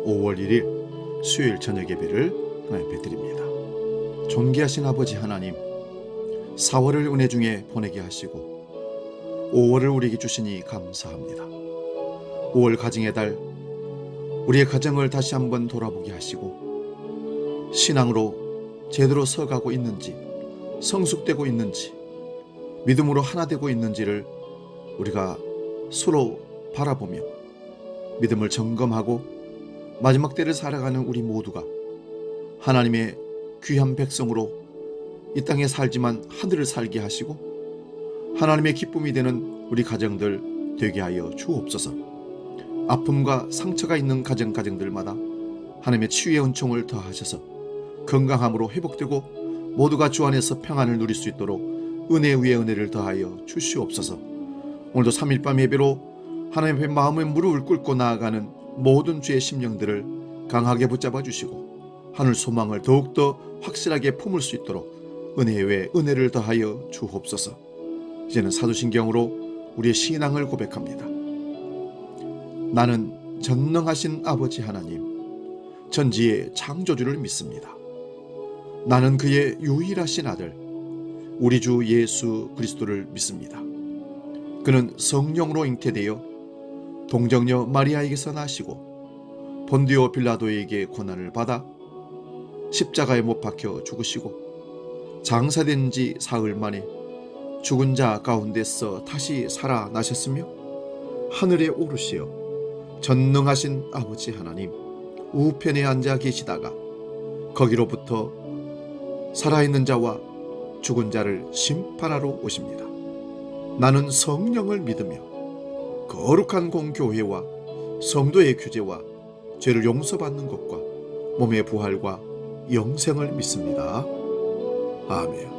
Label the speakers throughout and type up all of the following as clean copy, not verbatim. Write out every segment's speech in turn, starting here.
Speaker 1: 5월 1일 수요일 저녁 예배를 하나님께 드립니다. 존귀하신 아버지 하나님, 4월을 은혜 중에 보내게 하시고 5월을 우리에게 주시니 감사합니다. 5월 가정의 달, 우리의 가정을 다시 한번 돌아보게 하시고 신앙으로 제대로 서가고 있는지, 성숙되고 있는지, 믿음으로 하나 되고 있는지를 우리가 서로 바라보며 믿음을 점검하고 마지막 때를 살아가는 우리 모두가 하나님의 귀한 백성으로 이 땅에 살지만 하늘을 살게 하시고 하나님의 기쁨이 되는 우리 가정들 되게 하여 주옵소서. 아픔과 상처가 있는 가정들마다 하나님의 치유의 은총을 더하셔서 건강함으로 회복되고 모두가 주 안에서 평안을 누릴 수 있도록 은혜 위에 은혜를 더하여 주시옵소서. 오늘도 3일 밤 예배로 하나님 앞에 마음의 무릎을 꿇고 나아가는 모든 주의 심령들을 강하게 붙잡아 주시고 하늘 소망을 더욱더 확실하게 품을 수 있도록 은혜 위에 은혜를 더하여 주옵소서. 이제는 사도신경으로 우리의 신앙을 고백합니다. 나는 전능하신 아버지 하나님, 전지의 창조주를 믿습니다. 나는 그의 유일하신 아들 우리 주 예수 그리스도를 믿습니다. 그는 성령으로 잉태되어 동정녀 마리아에게서 나시고 본디오 빌라도에게 고난을 받아 십자가에 못 박혀 죽으시고 장사된 지 사흘 만에 죽은 자 가운데서 다시 살아나셨으며 하늘에 오르시어 전능하신 아버지 하나님 우편에 앉아 계시다가 거기로부터 살아있는 자와 죽은 자를 심판하러 오십니다. 나는 성령을 믿으며 거룩한 공교회와 성도의 규제와 죄를 용서받는 것과 몸의 부활과 영생을 믿습니다. 아멘.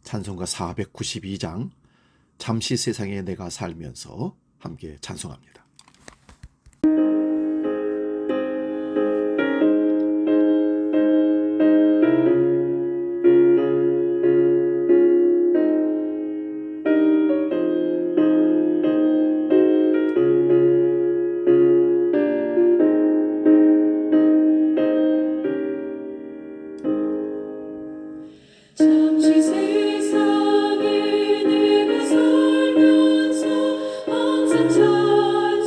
Speaker 1: 찬송가 492장 잠시 세상에 내가 살면서 함께 찬송합니다.
Speaker 2: 잠시 세상에 내가 살면서 항상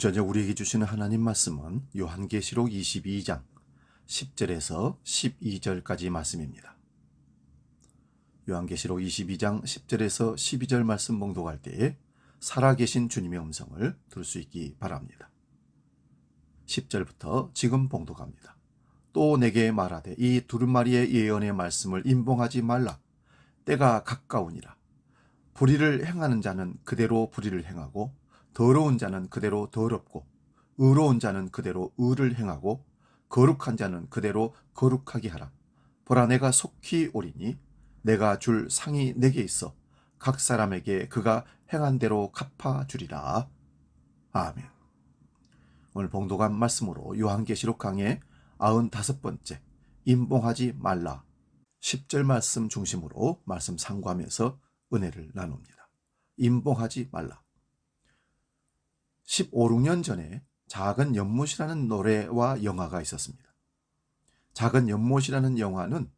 Speaker 1: 저녁 우리에게 주시는 하나님 말씀은 요한계시록 22장 10절에서 12절까지 말씀입니다. 요한계시록 22장 10절에서 12절 말씀 봉독할 때에 살아계신 주님의 음성을 들을 수 있기 바랍니다. 10절부터 지금 봉독합니다. 또 내게 말하되 이 두루마리의 예언의 말씀을 임봉하지 말라. 때가 가까우니라. 불의를 행하는 자는 그대로 불의를 행하고 더러운 자는 그대로 더럽고 의로운 자는 그대로 의를 행하고 거룩한 자는 그대로 거룩하게 하라. 보라 내가 속히 오리니 내가 줄 상이 내게 있어 각 사람에게 그가 행한 대로 갚아주리라. 아멘. 오늘 봉독한 말씀으로 요한계시록 강의 95번째 임봉하지 말라 10절 말씀 중심으로 말씀 상고하면서 은혜를 나눕니다. 임봉하지 말라. 15, 16년 전에 작은 연못이라는 노래와 영화가 있었습니다. 작은 연못이라는 영화는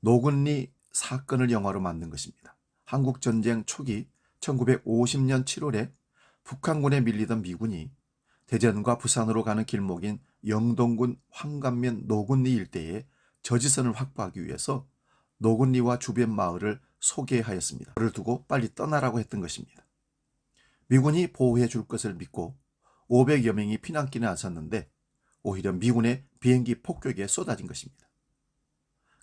Speaker 1: 노근리 사건을 영화로 만든 것입니다. 한국전쟁 초기 1950년 7월에 북한군에 밀리던 미군이 대전과 부산으로 가는 길목인 영동군 황감면 노근리 일대에 저지선을 확보하기 위해서 노근리와 주변 마을을 소개하였습니다. 그를 두고 빨리 떠나라고 했던 것입니다. 미군이 보호해 줄 것을 믿고 500여 명이 피난길에 나섰는데 오히려 미군의 비행기 폭격에 쏟아진 것입니다.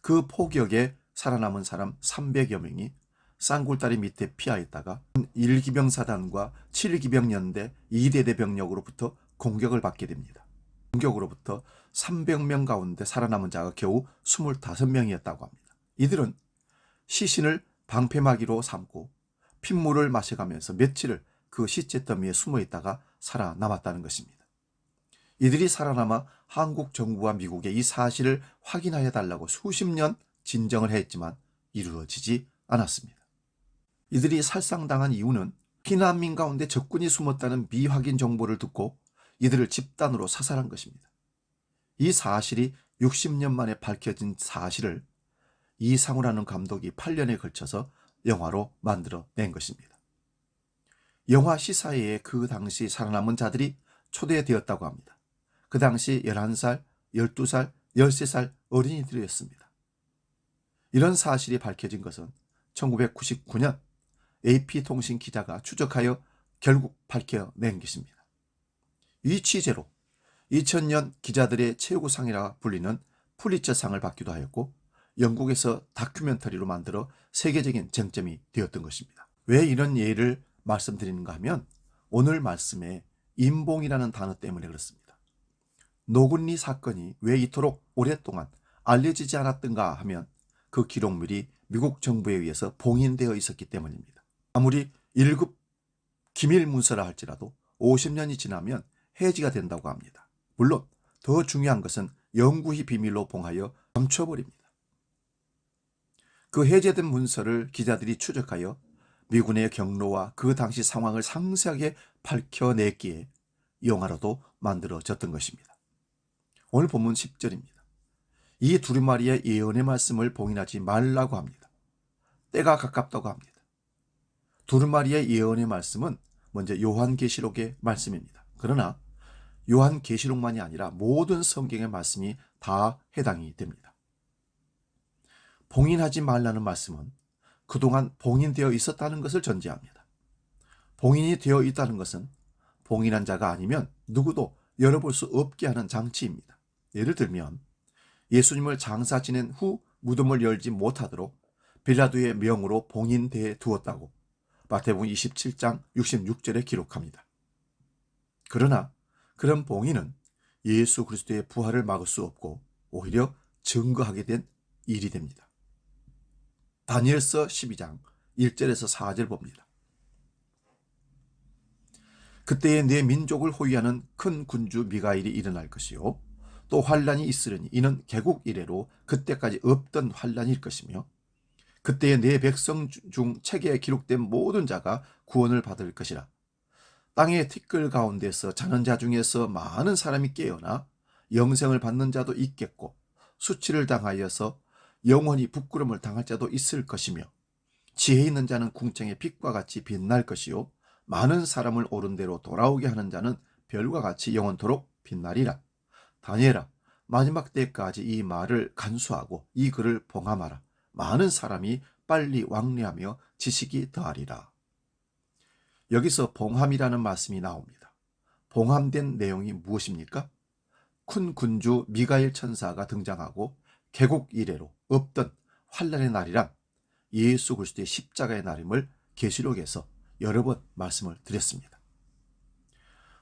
Speaker 1: 그 폭격에 살아남은 사람 300여 명이 쌍굴다리 밑에 피하였다가 1기병사단과 7기병연대 2대대 병력으로부터 공격을 받게 됩니다. 공격으로부터 300명 가운데 살아남은 자가 겨우 25명이었다고 합니다. 이들은 시신을 방패막이로 삼고 핏물을 마셔가면서 며칠을 그 시체 더미에 숨어 있다가 살아남았다는 것입니다. 이들이 살아남아 한국 정부와 미국에 이 사실을 확인하여 달라고 수십 년 진정을 했지만 이루어지지 않았습니다. 이들이 살상당한 이유는 피난민 가운데 적군이 숨었다는 미확인 정보를 듣고 이들을 집단으로 사살한 것입니다. 이 사실이 60년 만에 밝혀진 사실을 이상우라는 감독이 8년에 걸쳐서 영화로 만들어낸 것입니다. 영화 시사회에 그 당시 살아남은 자들이 초대되었다고 합니다. 그 당시 11살, 12살, 13살 어린이들이었습니다. 이런 사실이 밝혀진 것은 1999년 AP통신 기자가 추적하여 결국 밝혀낸 것입니다. 이 취재로 2000년 기자들의 최고상이라 불리는 퓰리처상을 받기도 하였고 영국에서 다큐멘터리로 만들어 세계적인 쟁점이 되었던 것입니다. 왜 이런 예를 말씀드리는가 하면 오늘 말씀에 임봉이라는 단어 때문에 그렇습니다. 노근리 사건이 왜 이토록 오랫동안 알려지지 않았던가 하면 그 기록물이 미국 정부에 의해서 봉인되어 있었기 때문입니다. 아무리 1급 기밀 문서라 할지라도 50년이 지나면 해지가 된다고 합니다. 물론 더 중요한 것은 영구히 비밀로 봉하여 감춰버립니다. 그 해제된 문서를 기자들이 추적하여 미군의 경로와 그 당시 상황을 상세하게 밝혀냈기에 영화로도 만들어졌던 것입니다. 오늘 본문 10절입니다. 이 두루마리의 예언의 말씀을 봉인하지 말라고 합니다. 때가 가깝다고 합니다. 두루마리의 예언의 말씀은 먼저 요한계시록의 말씀입니다. 그러나 요한계시록만이 아니라 모든 성경의 말씀이 다 해당이 됩니다. 봉인하지 말라는 말씀은 그동안 봉인되어 있었다는 것을 전제합니다. 봉인이 되어 있다는 것은 봉인한 자가 아니면 누구도 열어볼 수 없게 하는 장치입니다. 예를 들면 예수님을 장사 지낸 후 무덤을 열지 못하도록 빌라도의 명으로 봉인되어 두었다고 마태복음 27장 66절에 기록합니다. 그러나 그런 봉인은 예수 그리스도의 부활을 막을 수 없고 오히려 증거하게 된 일이 됩니다. 다니엘서 12장 1절에서 4절 봅니다. 그때에 내 민족을 호위하는 큰 군주 미가엘이 일어날 것이요 또 환란이 있으려니 이는 개국 이래로 그때까지 없던 환란일 것이며 그때에 내 백성 중 책에 기록된 모든 자가 구원을 받을 것이라. 땅의 티끌 가운데서 자는 자 중에서 많은 사람이 깨어나 영생을 받는 자도 있겠고 수치를 당하여서 영원히 부끄러움을 당할 자도 있을 것이며 지혜 있는 자는 궁창의 빛과 같이 빛날 것이요 많은 사람을 옳은 대로 돌아오게 하는 자는 별과 같이 영원토록 빛나리라. 다니엘아, 마지막 때까지 이 말을 간수하고 이 글을 봉함하라. 많은 사람이 빨리 왕래하며 지식이 더하리라. 여기서 봉함이라는 말씀이 나옵니다. 봉함된 내용이 무엇입니까? 큰 군주 미가엘 천사가 등장하고 개국 이래로 없던 환란의 날이란 예수 그리스도의 십자가의 날임을 계시록에서 여러 번 말씀을 드렸습니다.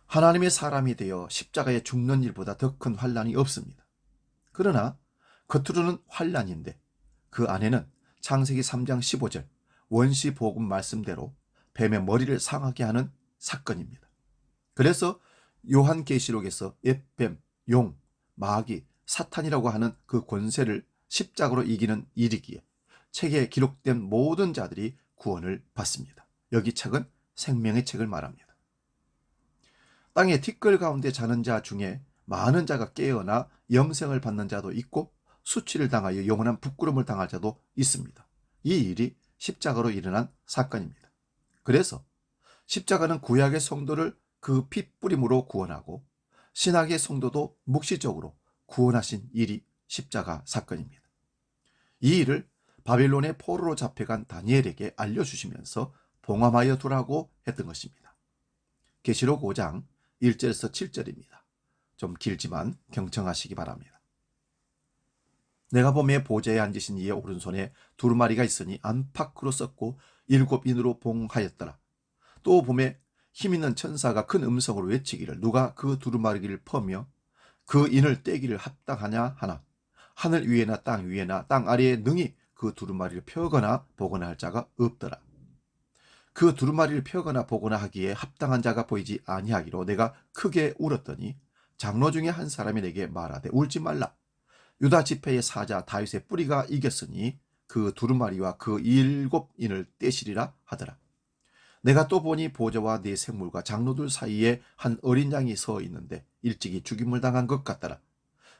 Speaker 1: 하나님의 사람이 되어 십자가에 죽는 일보다 더 큰 환란이 없습니다. 그러나 겉으로는 환란인데 그 안에는 창세기 3장 15절 원시 복음 말씀대로 뱀의 머리를 상하게 하는 사건입니다. 그래서 요한계시록에서 옅뱀, 용, 마귀, 사탄이라고 하는 그 권세를 십자가로 이기는 일이기에 책에 기록된 모든 자들이 구원을 받습니다. 여기 책은 생명의 책을 말합니다. 땅의 티끌 가운데 자는 자 중에 많은 자가 깨어나 영생을 받는 자도 있고 수치를 당하여 영원한 부끄러움을 당할 자도 있습니다. 이 일이 십자가로 일어난 사건입니다. 그래서 십자가는 구약의 성도를 그 핏뿌림으로 구원하고 신약의 성도도 묵시적으로 구원하신 일이 십자가 사건입니다. 이 일을 바빌론의 포로로 잡혀간 다니엘에게 알려주시면서 봉함하여 두라고 했던 것입니다. 계시록 5장 1절에서 7절입니다. 좀 길지만 경청하시기 바랍니다. 내가 보매 보좌에 앉으신 이의 오른손에 두루마리가 있으니 안팎으로 썼고 7인으로 봉하였더라. 또 보매 힘있는 천사가 큰 음성으로 외치기를 누가 그 두루마리를 퍼며 그 인을 떼기를 합당하냐 하나 하늘 위에나 땅 위에나 땅 아래에 능히 그 두루마리를 펴거나 보거나 할 자가 없더라. 그 두루마리를 펴거나 보거나 하기에 합당한 자가 보이지 아니하기로 내가 크게 울었더니 장로 중에 한 사람이 내게 말하되 울지 말라. 유다 지파의 사자 다윗의 뿌리가 이겼으니 그 두루마리와 그 7인을 떼시리라 하더라. 내가 또 보니 보좌와 네 생물과 장로들 사이에 한 어린 양이 서 있는데 일찍이 죽임을 당한 것 같더라.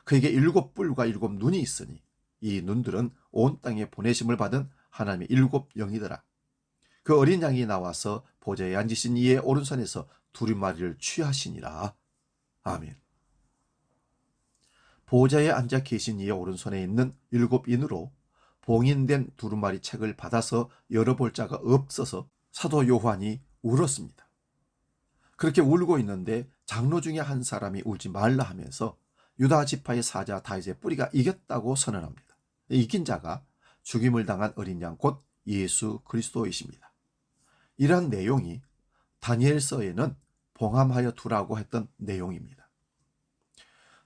Speaker 1: 그에게 7뿔과 7눈이 있으니 이 눈들은 온 땅에 보내심을 받은 하나님의 7영이더라. 그 어린 양이 나와서 보좌에 앉으신 이의 오른손에서 두루마리를 취하시니라. 아멘. 보좌에 앉아 계신 이의 오른손에 있는 7인으로 봉인된 두루마리 책을 받아서 열어볼 자가 없어서 사도 요한이 울었습니다. 그렇게 울고 있는데 장로 중에 한 사람이 울지 말라 하면서 유다 지파의 사자 다윗의 뿌리가 이겼다고 선언합니다. 이긴 자가 죽임을 당한 어린 양 곧 예수 그리스도이십니다. 이러한 내용이 다니엘서에는 봉함하여 두라고 했던 내용입니다.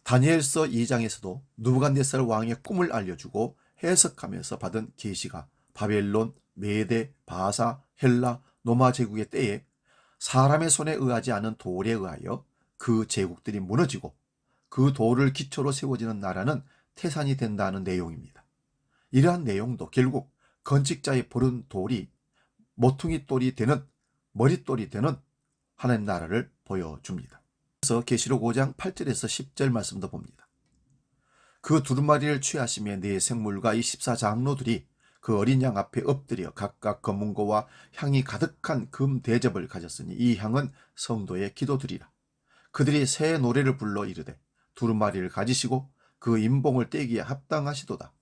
Speaker 1: 다니엘서 2장에서도 느부갓네살 왕의 꿈을 알려주고 해석하면서 받은 계시가 바벨론, 메데, 바사, 헬라, 로마 제국의 때에 사람의 손에 의하지 않은 돌에 의하여 그 제국들이 무너지고 그 돌을 기초로 세워지는 나라는 태산이 된다는 내용입니다. 이러한 내용도 결국 건축자의 부른 돌이 모퉁이 돌이 되는 머릿돌이 되는 하나님 나라를 보여줍니다. 그래서 계시록 5장 8절에서 10절 말씀도 봅니다. 그 두루마리를 취하시며 네 생물과 이 14장로들이 그 어린 양 앞에 엎드려 각각 검은고와 향이 가득한 금 대접을 가졌으니 이 향은 성도의 기도드리라. 그들이 새 노래를 불러 이르되 두루마리를 가지시고 그 인봉을 떼기에 합당하시도다.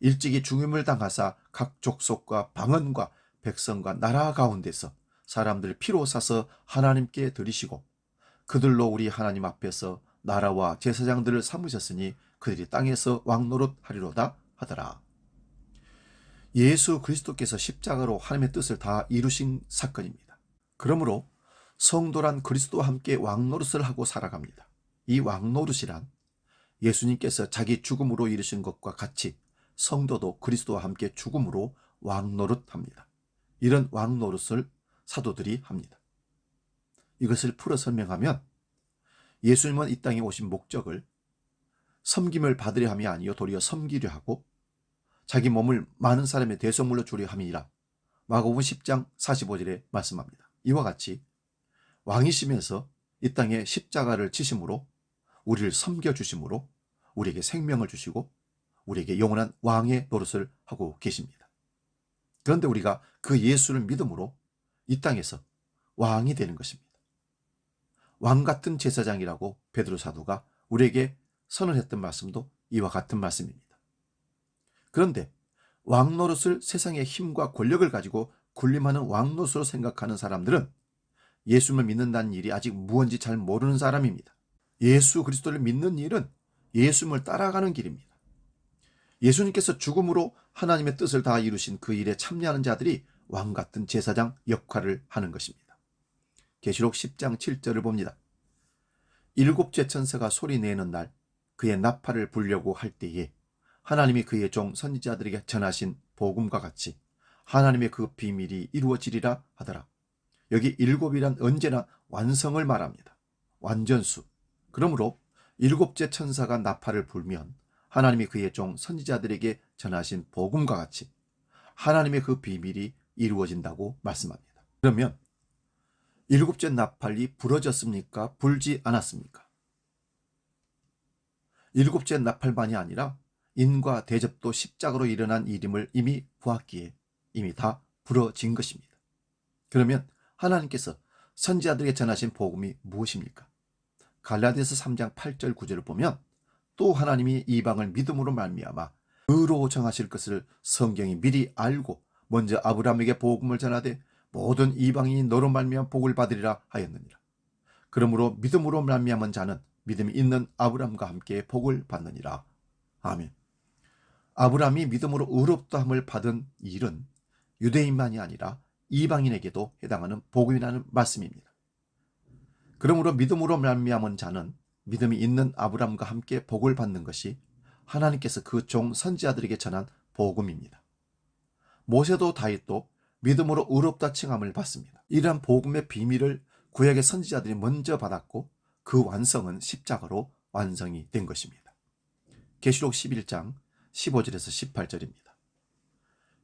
Speaker 1: 일찍이 죽임을 당하사 각 족속과 방언과 백성과 나라 가운데서 사람들 피로 사서 하나님께 드리시고 그들로 우리 하나님 앞에서 나라와 제사장들을 삼으셨으니 그들이 땅에서 왕노릇 하리로다 하더라. 예수 그리스도께서 십자가로 하나님의 뜻을 다 이루신 사건입니다. 그러므로 성도란 그리스도와 함께 왕노릇을 하고 살아갑니다. 이 왕노릇이란 예수님께서 자기 죽음으로 이루신 것과 같이 성도도 그리스도와 함께 죽음으로 왕노릇합니다. 이런 왕노릇을 사도들이 합니다. 이것을 풀어 설명하면 예수님은 이 땅에 오신 목적을 섬김을 받으려 함이 아니요 도리어 섬기려 하고 자기 몸을 많은 사람의 대속물로 주려 함이라 마가복음 10장 45절에 말씀합니다. 이와 같이 왕이시면서 이 땅에 십자가를 지심으로 우리를 섬겨주심으로 우리에게 생명을 주시고 우리에게 영원한 왕의 노릇을 하고 계십니다. 그런데 우리가 그 예수를 믿음으로 이 땅에서 왕이 되는 것입니다. 왕 같은 제사장이라고 베드로 사도가 우리에게 선언했던 말씀도 이와 같은 말씀입니다. 그런데 왕 노릇을 세상의 힘과 권력을 가지고 군림하는 왕 노릇으로 생각하는 사람들은 예수를 믿는다는 일이 아직 무언지 잘 모르는 사람입니다. 예수 그리스도를 믿는 일은 예수님을 따라가는 길입니다. 예수님께서 죽음으로 하나님의 뜻을 다 이루신 그 일에 참여하는 자들이 왕 같은 제사장 역할을 하는 것입니다. 계시록 10장 7절을 봅니다. 일곱째 천사가 소리내는 날 그의 나팔을 불려고 할 때에 하나님이 그의 종 선지자들에게 전하신 복음과 같이 하나님의 그 비밀이 이루어지리라 하더라. 여기 일곱이란 언제나 완성을 말합니다. 완전수. 그러므로 일곱째 천사가 나팔을 불면 하나님이 그의 종 선지자들에게 전하신 복음과 같이 하나님의 그 비밀이 이루어진다고 말씀합니다. 그러면 일곱째 나팔이 부러졌습니까? 불지 않았습니까? 일곱째 나팔만이 아니라 인과 대접도 십자가로 일어난 일임을 이미 보았기에 이미 다 부러진 것입니다. 그러면 하나님께서 선지자들에게 전하신 복음이 무엇입니까? 갈라디아서 3장 8절 9절을 보면 또 하나님이 이방을 믿음으로 말미암아 의로 정하실 것을 성경이 미리 알고 먼저 아브라함에게 복음을 전하되 모든 이방인이 너로 말미암아 복을 받으리라 하였느니라. 그러므로 믿음으로 말미암은 자는 믿음이 있는 아브라함과 함께 복을 받느니라. 아멘. 아브라함이 믿음으로 의롭다함을 받은 일은 유대인만이 아니라 이방인에게도 해당하는 복음이라는 말씀입니다. 그러므로 믿음으로 말미암은 자는 믿음이 있는 아브라함과 함께 복을 받는 것이 하나님께서 그 종 선지자들에게 전한 복음입니다. 모세도 다윗도 믿음으로 의롭다 칭함을 받습니다. 이러한 복음의 비밀을 구약의 선지자들이 먼저 받았고 그 완성은 십자가로 완성이 된 것입니다. 계시록 11장 15절에서 18절입니다.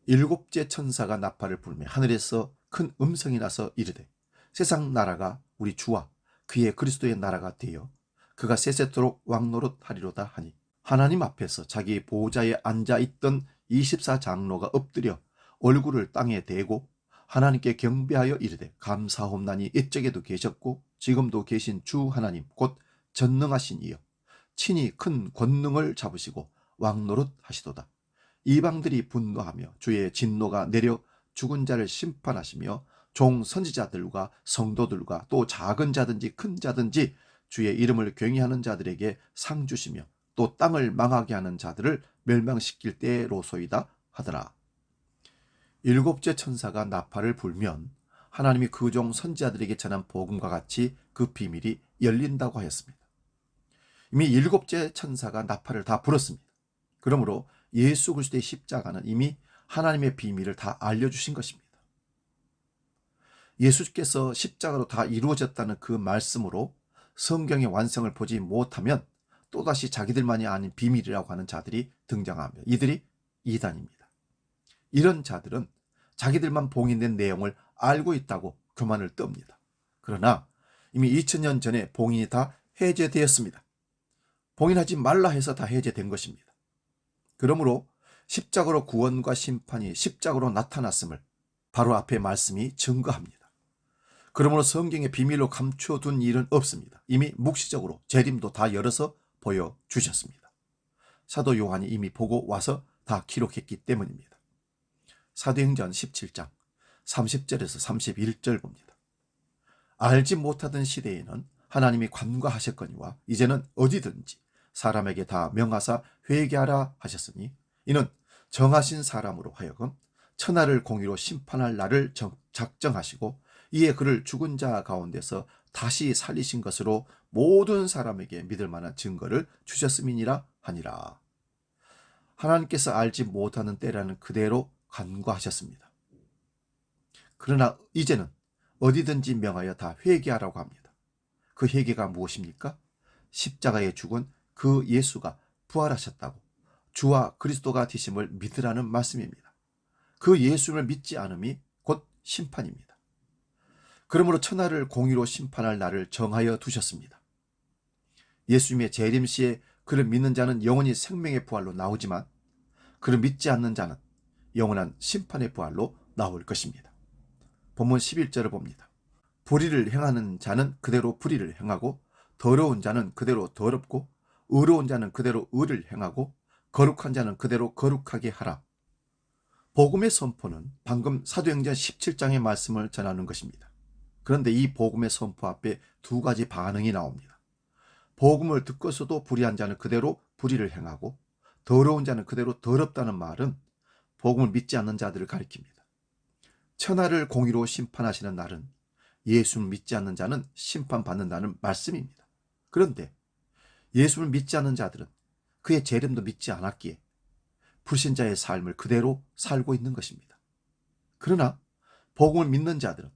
Speaker 1: 일곱째 천사가 나팔을 불며 하늘에서 큰 음성이 나서 이르되 세상 나라가 우리 주와 그의 그리스도의 나라가 되어 그가 세세토록 왕노릇하리로다 하니 하나님 앞에서 자기 보좌에 앉아있던 24장로가 엎드려 얼굴을 땅에 대고 하나님께 경배하여 이르되 감사옵나니 이쪽에도 계셨고 지금도 계신 주 하나님 곧 전능하신 이여 친히 큰 권능을 잡으시고 왕노릇 하시도다. 이방들이 분노하며 주의 진노가 내려 죽은 자를 심판하시며 종 선지자들과 성도들과 또 작은 자든지 큰 자든지 주의 이름을 경외하는 자들에게 상 주시며 또 땅을 망하게 하는 자들을 멸망시킬 때로소이다 하더라. 일곱째 천사가 나팔을 불면 하나님이 그 종 선지자들에게 전한 복음과 같이 그 비밀이 열린다고 하였습니다. 이미 일곱째 천사가 나팔을 다 불었습니다. 그러므로 예수 그리스도의 십자가는 이미 하나님의 비밀을 다 알려주신 것입니다. 예수께서 십자가로 다 이루어졌다는 그 말씀으로 성경의 완성을 보지 못하면 또다시 자기들만이 아닌 비밀이라고 하는 자들이 등장하며 이들이 이단입니다. 이런 자들은 자기들만 봉인된 내용을 알고 있다고 교만을 떱니다. 그러나 이미 2000년 전에 봉인이 다 해제되었습니다. 봉인하지 말라 해서 다 해제된 것입니다. 그러므로 십자가로 구원과 심판이 십자가로 나타났음을 바로 앞에 말씀이 증거합니다. 그러므로 성경의 비밀로 감춰둔 일은 없습니다. 이미 묵시적으로 재림도 다 열어서 보여주셨습니다. 사도 요한이 이미 보고 와서 다 기록했기 때문입니다. 사도행전 17장 30절에서 31절 봅니다. 알지 못하던 시대에는 하나님이 관과하셨거니와 이제는 어디든지 사람에게 다 명하사 회개하라 하셨으니 이는 정하신 사람으로 하여금 천하를 공의로 심판할 날을 작정하시고 이에 그를 죽은 자 가운데서 다시 살리신 것으로 모든 사람에게 믿을 만한 증거를 주셨음이니라 하니라. 하나님께서 알지 못하는 때라는 그대로 간과하셨습니다. 그러나 이제는 어디든지 명하여 다 회개하라고 합니다. 그 회개가 무엇입니까? 십자가에 죽은 그 예수가 부활하셨다고 주와 그리스도가 되심을 믿으라는 말씀입니다. 그 예수를 믿지 않음이 곧 심판입니다. 그러므로 천하를 공의로 심판할 날을 정하여 두셨습니다. 예수님의 재림 시에 그를 믿는 자는 영원히 생명의 부활로 나오지만 그를 믿지 않는 자는 영원한 심판의 부활로 나올 것입니다. 본문 11절을 봅니다. 불의를 행하는 자는 그대로 불의를 행하고, 더러운 자는 그대로 더럽고, 의로운 자는 그대로 의를 행하고, 거룩한 자는 그대로 거룩하게 하라. 복음의 선포는 방금 사도행전 17장의 말씀을 전하는 것입니다. 그런데 이 복음의 선포 앞에 두 가지 반응이 나옵니다. 복음을 듣고서도 불의한 자는 그대로 불의를 행하고, 더러운 자는 그대로 더럽다는 말은 복음을 믿지 않는 자들을 가리킵니다. 천하를 공의로 심판하시는 날은 예수를 믿지 않는 자는 심판받는다는 말씀입니다. 그런데 예수를 믿지 않는 자들은 그의 재림도 믿지 않았기에 불신자의 삶을 그대로 살고 있는 것입니다. 그러나 복음을 믿는 자들은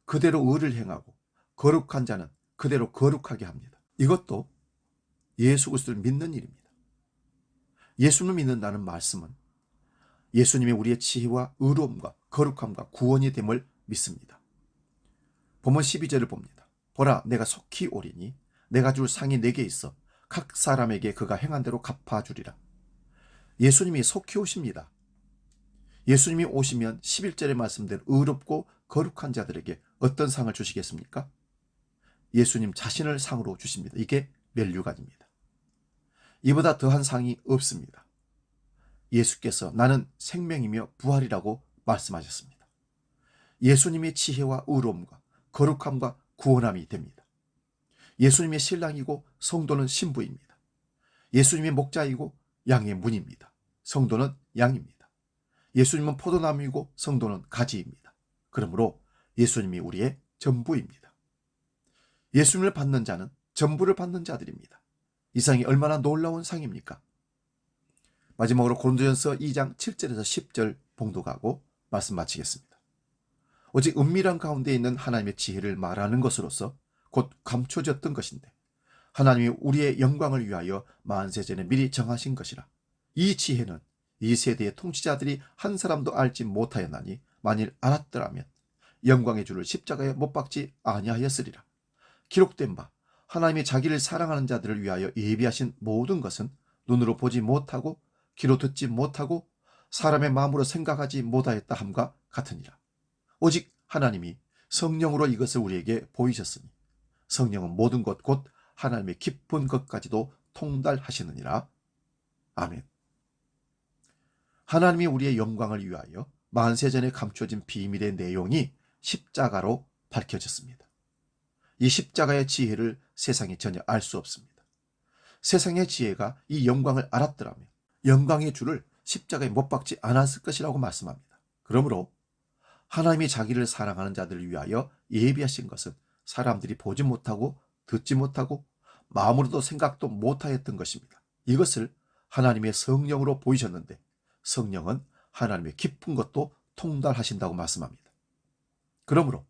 Speaker 1: 그대로 의를 행하고, 거룩한 자는 그대로 거룩하게 합니다. 이것도 예수 그리스도를 믿는 일입니다. 예수를 믿는다는 말씀은 예수님이 우리의 지혜와 의로움과 거룩함과 구원이 됨을 믿습니다. 본문 12절을 봅니다. 보라, 내가 속히 오리니 내가 줄 상이 내게 있어 각 사람에게 그가 행한 대로 갚아주리라. 예수님이 속히 오십니다. 예수님이 오시면 11절에 말씀된 의롭고 거룩한 자들에게 어떤 상을 주시겠습니까? 예수님 자신을 상으로 주십니다. 이게 면류관입니다. 이보다 더한 상이 없습니다. 예수께서 나는 생명이며 부활이라고 말씀하셨습니다. 예수님의 지혜와 의로움과 거룩함과 구원함이 됩니다. 예수님의 신랑이고 성도는 신부입니다. 예수님의 목자이고 양의 문입니다. 성도는 양입니다. 예수님은 포도나무이고 성도는 가지입니다. 그러므로 예수님이 우리의 전부입니다. 예수님을 받는 자는 전부를 받는 자들입니다. 이 상이 얼마나 놀라운 상입니까? 마지막으로 고린도전서 2장 7절에서 10절 봉독하고 말씀 마치겠습니다. 오직 은밀한 가운데 있는 하나님의 지혜를 말하는 것으로서 곧 감춰졌던 것인데 하나님이 우리의 영광을 위하여 만세전에 미리 정하신 것이라. 이 지혜는 이 세대의 통치자들이 한 사람도 알지 못하였나니 만일 알았더라면 영광의 주를 십자가에 못 박지 아니하였으리라. 기록된 바 하나님이 자기를 사랑하는 자들을 위하여 예비하신 모든 것은 눈으로 보지 못하고 귀로 듣지 못하고 사람의 마음으로 생각하지 못하였다 함과 같으니라. 오직 하나님이 성령으로 이것을 우리에게 보이셨으니 성령은 모든 것 곧 하나님의 깊은 것까지도 통달하시느니라. 아멘. 하나님이 우리의 영광을 위하여 만세전에 감춰진 비밀의 내용이 십자가로 밝혀졌습니다. 이 십자가의 지혜를 세상이 전혀 알 수 없습니다. 세상의 지혜가 이 영광을 알았더라면 영광의 주를 십자가에 못 박지 않았을 것이라고 말씀합니다. 그러므로 하나님이 자기를 사랑하는 자들을 위하여 예비하신 것은 사람들이 보지 못하고 듣지 못하고 마음으로도 생각도 못하였던 것입니다. 이것을 하나님의 성령으로 보이셨는데 성령은 하나님의 깊은 것도 통달하신다고 말씀합니다. 그러므로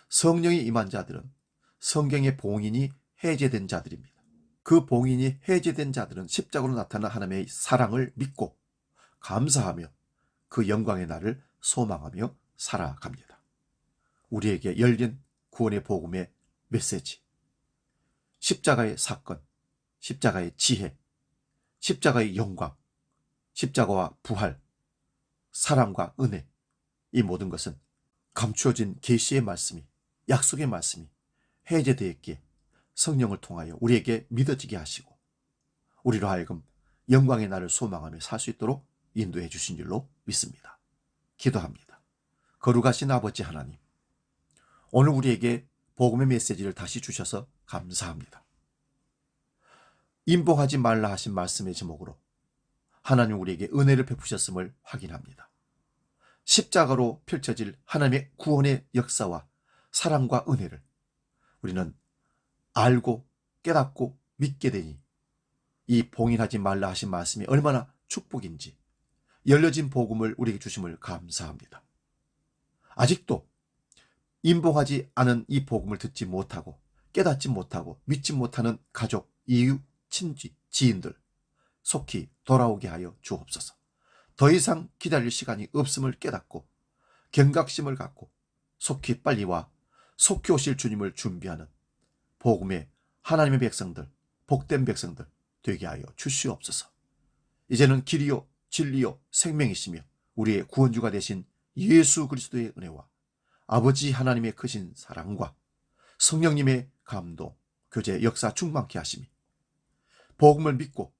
Speaker 1: 성령이 임한 자들은 성경의 봉인이 해제된 자들입니다. 그 봉인이 해제된 자들은 십자가로 나타난 하나님의 사랑을 믿고 감사하며 그 영광의 날을 소망하며 살아갑니다. 우리에게 열린 구원의 복음의 메시지, 십자가의 사건, 십자가의 지혜, 십자가의 영광, 십자가와 부활, 사랑과 은혜, 이 모든 것은 감추어진 계시의 말씀이, 약속의 말씀이 해제되었기에 성령을 통하여 우리에게 믿어지게 하시고 우리로 하여금 영광의 날을 소망하며 살 수 있도록 인도해 주신 줄로 믿습니다. 기도합니다. 거룩하신 아버지 하나님, 오늘 우리에게 복음의 메시지를 다시 주셔서 감사합니다. 임봉하지 말라 하신 말씀의 제목으로 하나님 우리에게 은혜를 베푸셨음을 확인합니다. 십자가로 펼쳐질 하나님의 구원의 역사와 사랑과 은혜를 우리는 알고 깨닫고 믿게 되니 이 봉인하지 말라 하신 말씀이 얼마나 축복인지 열려진 복음을 우리에게 주심을 감사합니다. 아직도 임봉하지 않은 이 복음을 듣지 못하고 깨닫지 못하고 믿지 못하는 가족, 이웃, 친지, 지인들 속히 돌아오게 하여 주옵소서. 더 이상 기다릴 시간이 없음을 깨닫고 경각심을 갖고 속히 빨리 와 속히 오실 주님을 준비하는 복음의 하나님의 백성들, 복된 백성들 되게 하여 주시옵소서. 이제는 길이요 진리요 생명이시며 우리의 구원주가 되신 예수 그리스도의 은혜와 아버지 하나님의 크신 사랑과 성령님의 감동, 교제, 역사 충만케 하심이 복음을 믿고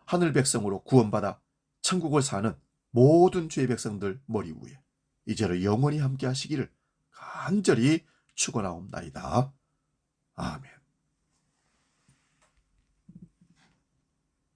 Speaker 1: 하늘 백성으로 구원받아 천국을 사는 모든 주의 백성들 머리 위에 이제로 영원히 함께 하시기를 간절히 축원하옵나이다. 아멘.